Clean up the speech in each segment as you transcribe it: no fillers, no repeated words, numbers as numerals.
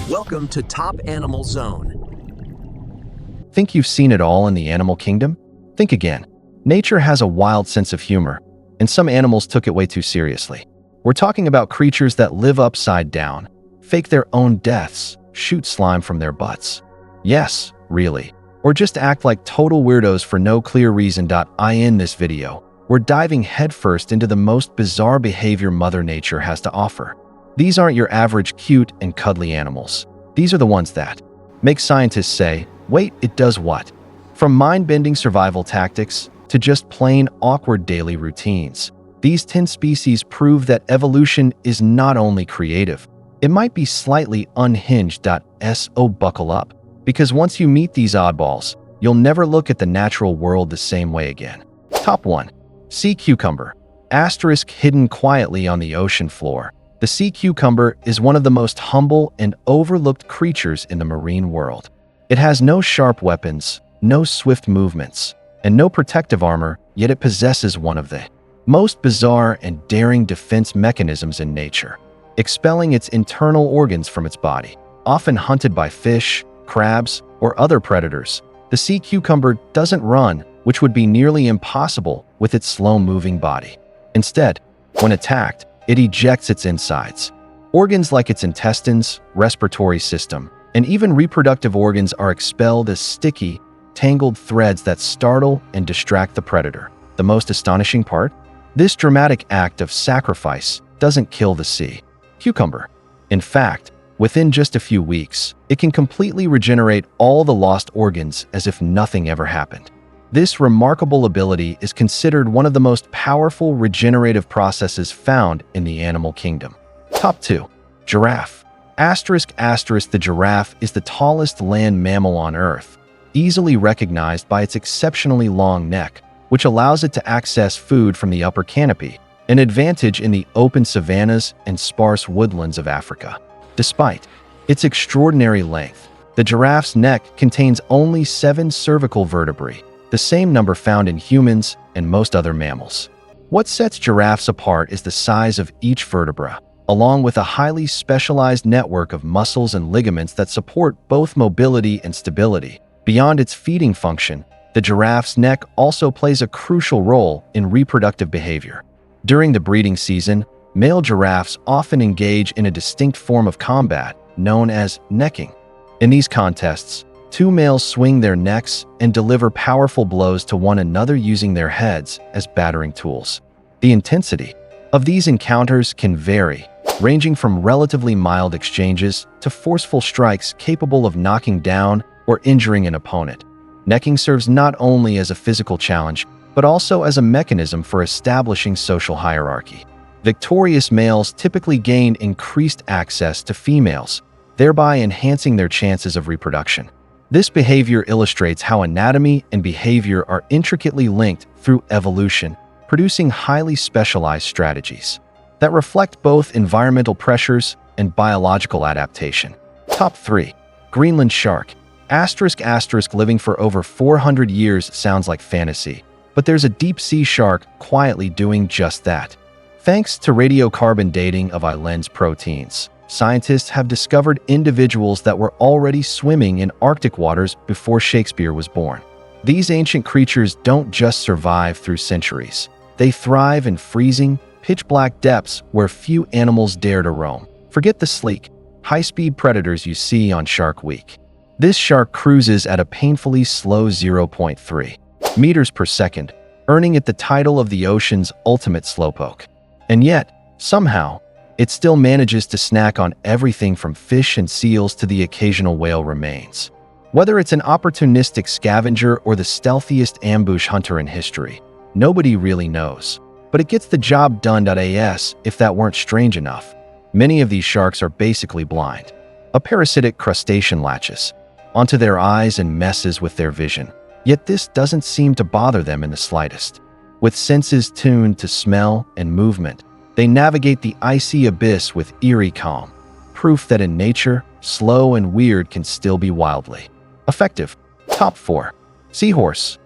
Welcome to Top Animal Zone. Think you've seen it all in the animal kingdom? Think again. Nature has a wild sense of humor, and some animals took it way too seriously. We're talking about creatures that live upside down, fake their own deaths, shoot slime from their butts. Yes, really. Or just act like total weirdos for no clear reason. In this video, we're diving headfirst into the most bizarre behavior Mother Nature has to offer. These aren't your average cute and cuddly animals. These are the ones that make scientists say, wait, it does what? From mind-bending survival tactics to just plain awkward daily routines, these 10 species prove that evolution is not only creative, it might be slightly unhinged. So buckle up, because once you meet these oddballs, you'll never look at the natural world the same way again. Top 1. Sea cucumber. Hidden quietly on the ocean floor. The sea cucumber is one of the most humble and overlooked creatures in the marine world. It has no sharp weapons, no swift movements, and no protective armor, yet it possesses one of the most bizarre and daring defense mechanisms in nature, expelling its internal organs from its body. Often hunted by fish, crabs, or other predators, the sea cucumber doesn't run, which would be nearly impossible with its slow-moving body. Instead, when attacked, it ejects its insides. Organs like its intestines, respiratory system, and even reproductive organs are expelled as sticky, tangled threads that startle and distract the predator. The most astonishing part? This dramatic act of sacrifice doesn't kill the sea cucumber. In fact, within just a few weeks, it can completely regenerate all the lost organs as if nothing ever happened. This remarkable ability is considered one of the most powerful regenerative processes found in the animal kingdom. Top 2. Giraffe. The giraffe is the tallest land mammal on Earth, easily recognized by its exceptionally long neck, which allows it to access food from the upper canopy, an advantage in the open savannas and sparse woodlands of Africa. Despite its extraordinary length, the giraffe's neck contains only 7 cervical vertebrae, the same number found in humans and most other mammals. What sets giraffes apart is the size of each vertebra, along with a highly specialized network of muscles and ligaments that support both mobility and stability. Beyond its feeding function, the giraffe's neck also plays a crucial role in reproductive behavior. During the breeding season, male giraffes often engage in a distinct form of combat known as necking. In these contests, 2 males swing their necks and deliver powerful blows to one another using their heads as battering tools. The intensity of these encounters can vary, ranging from relatively mild exchanges to forceful strikes capable of knocking down or injuring an opponent. Necking serves not only as a physical challenge, but also as a mechanism for establishing social hierarchy. Victorious males typically gain increased access to females, thereby enhancing their chances of reproduction. This behavior illustrates how anatomy and behavior are intricately linked through evolution, producing highly specialized strategies that reflect both environmental pressures and biological adaptation. Top 3. Greenland shark. Living for over 400 years sounds like fantasy, but there's a deep-sea shark quietly doing just that. Thanks to radiocarbon dating of island's proteins, scientists have discovered individuals that were already swimming in Arctic waters before Shakespeare was born. These ancient creatures don't just survive through centuries. They thrive in freezing, pitch-black depths where few animals dare to roam. Forget the sleek, high-speed predators you see on Shark Week. This shark cruises at a painfully slow 0.3 meters per second, earning it the title of the ocean's ultimate slowpoke. And yet, somehow, it still manages to snack on everything from fish and seals to the occasional whale remains. Whether it's an opportunistic scavenger or the stealthiest ambush hunter in history, nobody really knows. But it gets the job done. As if that weren't strange enough, many of these sharks are basically blind. A parasitic crustacean latches onto their eyes and messes with their vision, yet this doesn't seem to bother them in the slightest. With senses tuned to smell and movement, they navigate the icy abyss with eerie calm, proof that in nature, slow and weird can still be wildly effective. Top 4. Seahorse.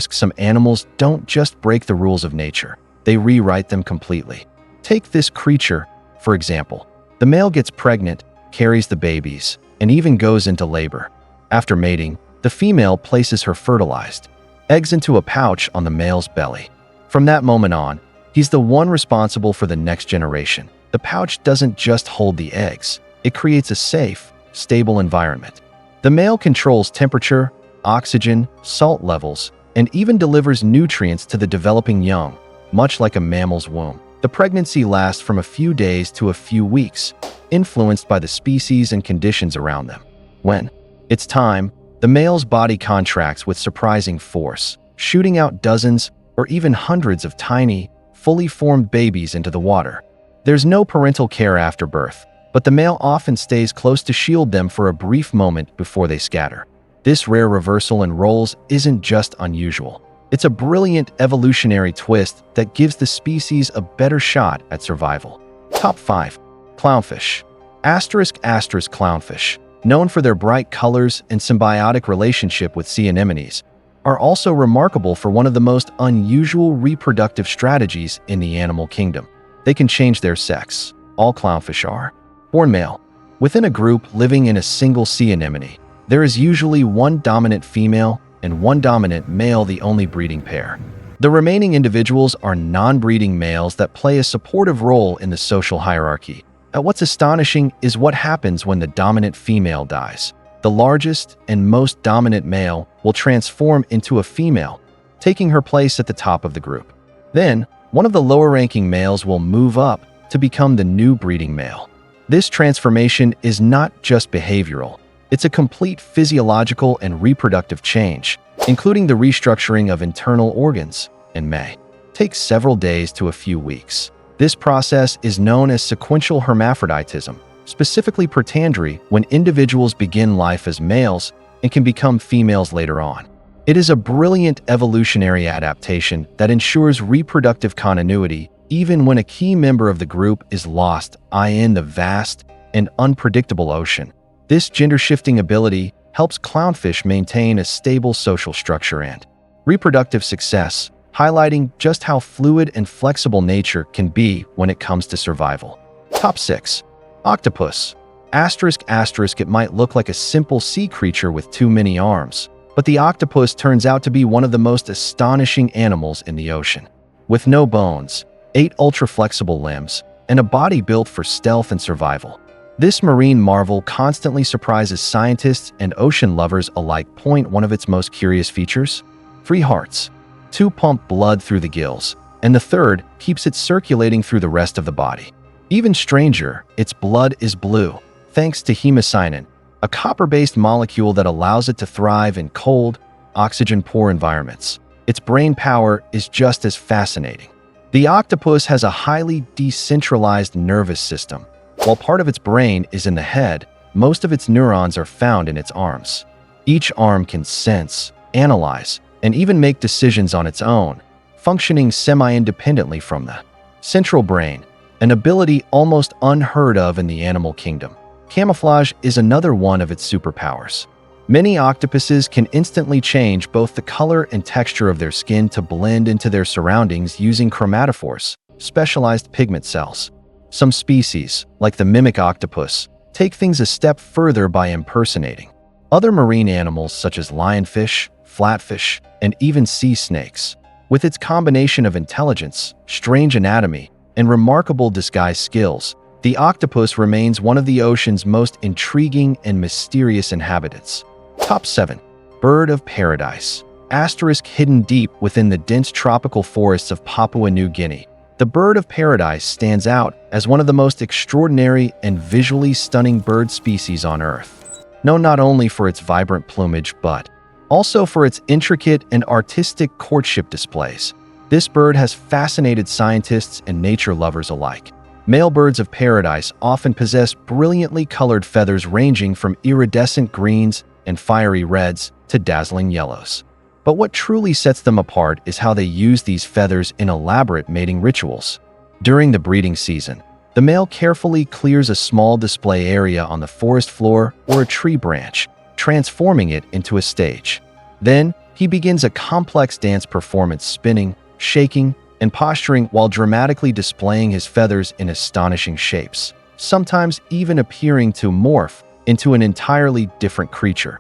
Some animals don't just break the rules of nature, they rewrite them completely. Take this creature, for example. The male gets pregnant, carries the babies, and even goes into labor. After mating, the female places her fertilized eggs into a pouch on the male's belly. From that moment on, he's the one responsible for the next generation. The pouch doesn't just hold the eggs, it creates a safe, stable environment. The male controls temperature, oxygen, salt levels, and even delivers nutrients to the developing young, much like a mammal's womb. The pregnancy lasts from a few days to a few weeks, influenced by the species and conditions around them. When it's time, the male's body contracts with surprising force, shooting out dozens or even hundreds of tiny, fully formed babies into the water. There's no parental care after birth, but the male often stays close to shield them for a brief moment before they scatter. This rare reversal in roles isn't just unusual. It's a brilliant evolutionary twist that gives the species a better shot at survival. Top 5. Clownfish. Clownfish, known for their bright colors and symbiotic relationship with sea anemones, are also remarkable for one of the most unusual reproductive strategies in the animal kingdom. They can change their sex. All clownfish are born male. Within a group living in a single sea anemone, there is usually one dominant female and one dominant male, the only breeding pair. The remaining individuals are non-breeding males that play a supportive role in the social hierarchy. What's astonishing is what happens when the dominant female dies. The largest and most dominant male will transform into a female, taking her place at the top of the group. Then, one of the lower-ranking males will move up to become the new breeding male. This transformation is not just behavioral. It's a complete physiological and reproductive change, including the restructuring of internal organs, and may take several days to a few weeks. This process is known as sequential hermaphroditism, specifically protandry, when individuals begin life as males and can become females later on. It is a brilliant evolutionary adaptation that ensures reproductive continuity even when a key member of the group is lost, in the vast and unpredictable ocean. This gender-shifting ability helps clownfish maintain a stable social structure and reproductive success, highlighting just how fluid and flexible nature can be when it comes to survival. Top 6. Octopus. It might look like a simple sea creature with too many arms, but the octopus turns out to be one of the most astonishing animals in the ocean. With no bones, 8 ultra-flexible limbs, and a body built for stealth and survival, this marine marvel constantly surprises scientists and ocean lovers alike. One of its most curious features? 3 hearts. 2 pump blood through the gills, and the third keeps it circulating through the rest of the body. Even stranger, its blood is blue, thanks to hemocyanin, a copper-based molecule that allows it to thrive in cold, oxygen-poor environments. Its brain power is just as fascinating. The octopus has a highly decentralized nervous system. While part of its brain is in the head, most of its neurons are found in its arms. Each arm can sense, analyze, and even make decisions on its own, functioning semi-independently from the central brain, an ability almost unheard of in the animal kingdom. Camouflage is another one of its superpowers. Many octopuses can instantly change both the color and texture of their skin to blend into their surroundings using chromatophores, specialized pigment cells. Some species, like the mimic octopus, take things a step further by impersonating other marine animals such as lionfish, flatfish, and even sea snakes. With its combination of intelligence, strange anatomy, and remarkable disguise skills, the octopus remains one of the ocean's most intriguing and mysterious inhabitants. Top 7. Bird of paradise. Hidden deep within the dense tropical forests of Papua New Guinea, the bird of paradise stands out as one of the most extraordinary and visually stunning bird species on Earth. Known not only for its vibrant plumage but also for its intricate and artistic courtship displays, this bird has fascinated scientists and nature lovers alike. Male birds of paradise often possess brilliantly colored feathers ranging from iridescent greens and fiery reds to dazzling yellows. But what truly sets them apart is how they use these feathers in elaborate mating rituals. During the breeding season, the male carefully clears a small display area on the forest floor or a tree branch, transforming it into a stage. Then, he begins a complex dance performance, spinning, shaking, and posturing while dramatically displaying his feathers in astonishing shapes. sometimes even appearing to morph into an entirely different creature.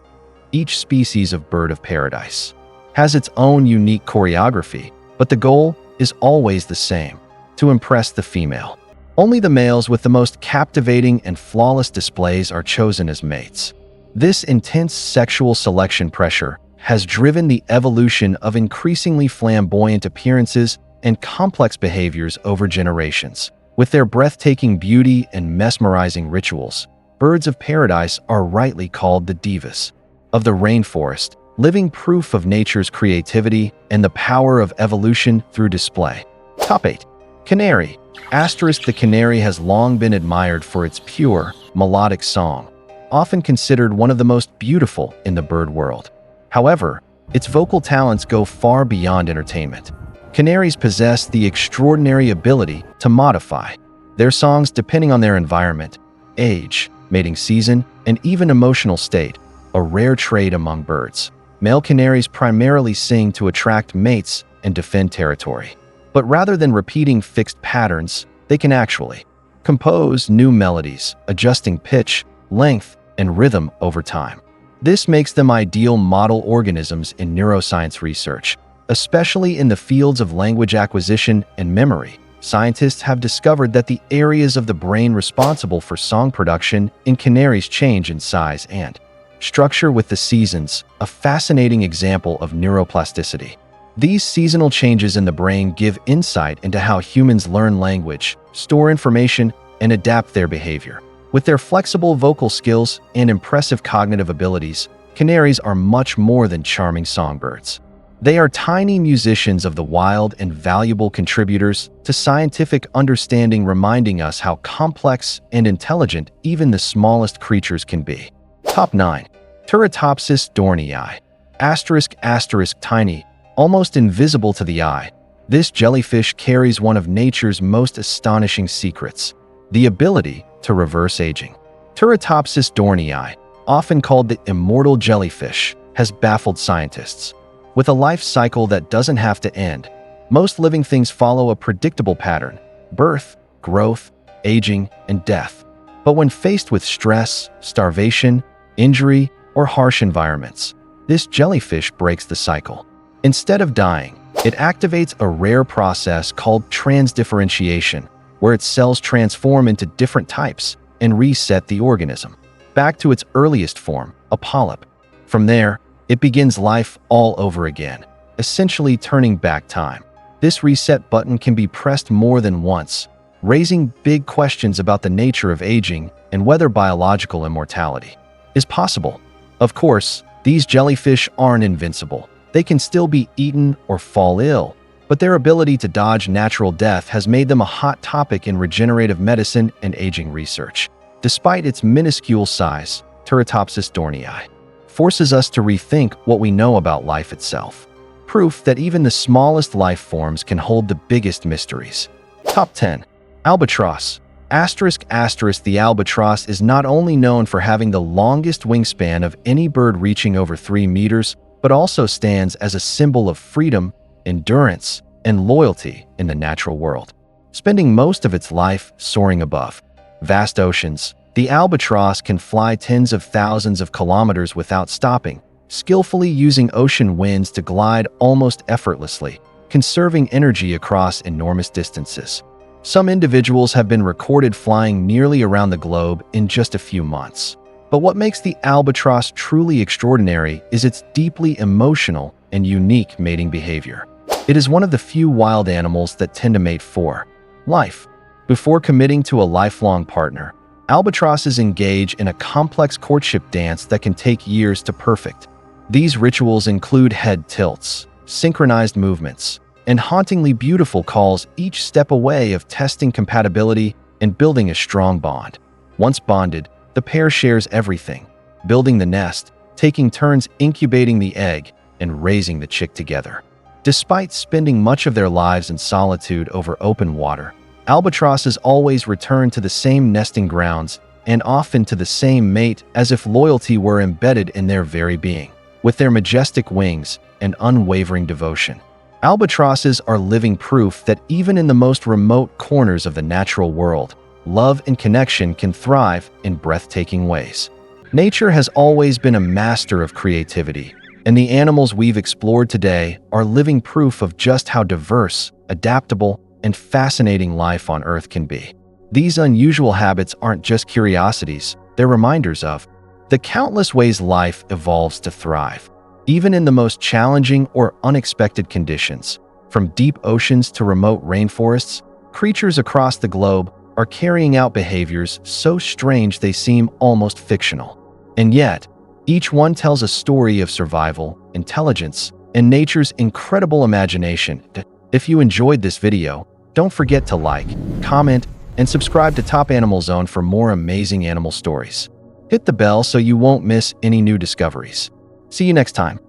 Each species of bird of paradise has its own unique choreography, but the goal is always the same: to impress the female. Only the males with the most captivating and flawless displays are chosen as mates. This intense sexual selection pressure has driven the evolution of increasingly flamboyant appearances and complex behaviors over generations. With their breathtaking beauty and mesmerizing rituals, birds of paradise are rightly called the divas of the rainforest, living proof of nature's creativity and the power of evolution through display. Top 8. Canary. The canary has long been admired for its pure, melodic song, often considered one of the most beautiful in the bird world. However, its vocal talents go far beyond entertainment. Canaries possess the extraordinary ability to modify their songs depending on their environment, age, mating season, and even emotional state, a rare trait among birds. Male canaries primarily sing to attract mates and defend territory. But rather than repeating fixed patterns, they can actually compose new melodies, adjusting pitch, length, and rhythm over time. This makes them ideal model organisms in neuroscience research, especially in the fields of language acquisition and memory. Scientists have discovered that the areas of the brain responsible for song production in canaries change in size and structure with the seasons, a fascinating example of neuroplasticity. These seasonal changes in the brain give insight into how humans learn language, store information, and adapt their behavior. With their flexible vocal skills and impressive cognitive abilities, canaries are much more than charming songbirds. They are tiny musicians of the wild and valuable contributors to scientific understanding, reminding us how complex and intelligent even the smallest creatures can be. Top 9. Turritopsis dohrnii. Tiny, almost invisible to the eye, this jellyfish carries one of nature's most astonishing secrets: the ability to reverse aging. Turritopsis dohrnii, often called the immortal jellyfish, has baffled scientists. With a life cycle that doesn't have to end, most living things follow a predictable pattern: birth, growth, aging, and death. But when faced with stress, starvation, injury, or harsh environments, this jellyfish breaks the cycle. Instead of dying, it activates a rare process called transdifferentiation, where its cells transform into different types and reset the organism back to its earliest form, a polyp. From there, it begins life all over again, essentially turning back time. This reset button can be pressed more than once, raising big questions about the nature of aging and whether biological immortality is possible. Of course, these jellyfish aren't invincible. They can still be eaten or fall ill, but their ability to dodge natural death has made them a hot topic in regenerative medicine and aging research. Despite its minuscule size, Turritopsis dohrnii forces us to rethink what we know about life itself. Proof that even the smallest life forms can hold the biggest mysteries. Top 10. Albatross. The albatross is not only known for having the longest wingspan of any bird, reaching over 3 meters, but also stands as a symbol of freedom, endurance, and loyalty in the natural world. Spending most of its life soaring above vast oceans, the albatross can fly tens of thousands of kilometers without stopping, skillfully using ocean winds to glide almost effortlessly, conserving energy across enormous distances. Some individuals have been recorded flying nearly around the globe in just a few months. But what makes the albatross truly extraordinary is its deeply emotional and unique mating behavior. It is one of the few wild animals that tend to mate for life. Before committing to a lifelong partner, albatrosses engage in a complex courtship dance that can take years to perfect. These rituals include head tilts, synchronized movements, and hauntingly beautiful calls, each step away of testing compatibility and building a strong bond. Once bonded, the pair shares everything: building the nest, taking turns incubating the egg, and raising the chick together. Despite spending much of their lives in solitude over open water, albatrosses always return to the same nesting grounds and often to the same mate, as if loyalty were embedded in their very being. With their majestic wings and unwavering devotion, albatrosses are living proof that even in the most remote corners of the natural world, love and connection can thrive in breathtaking ways. Nature has always been a master of creativity, and the animals we've explored today are living proof of just how diverse, adaptable, and fascinating life on Earth can be. These unusual habits aren't just curiosities, they're reminders of the countless ways life evolves to thrive, even in the most challenging or unexpected conditions. From deep oceans to remote rainforests, creatures across the globe are carrying out behaviors so strange they seem almost fictional. And yet, each one tells a story of survival, intelligence, and nature's incredible imagination. If you enjoyed this video, don't forget to like, comment, and subscribe to Top Animal Zone for more amazing animal stories. Hit the bell so you won't miss any new discoveries. See you next time.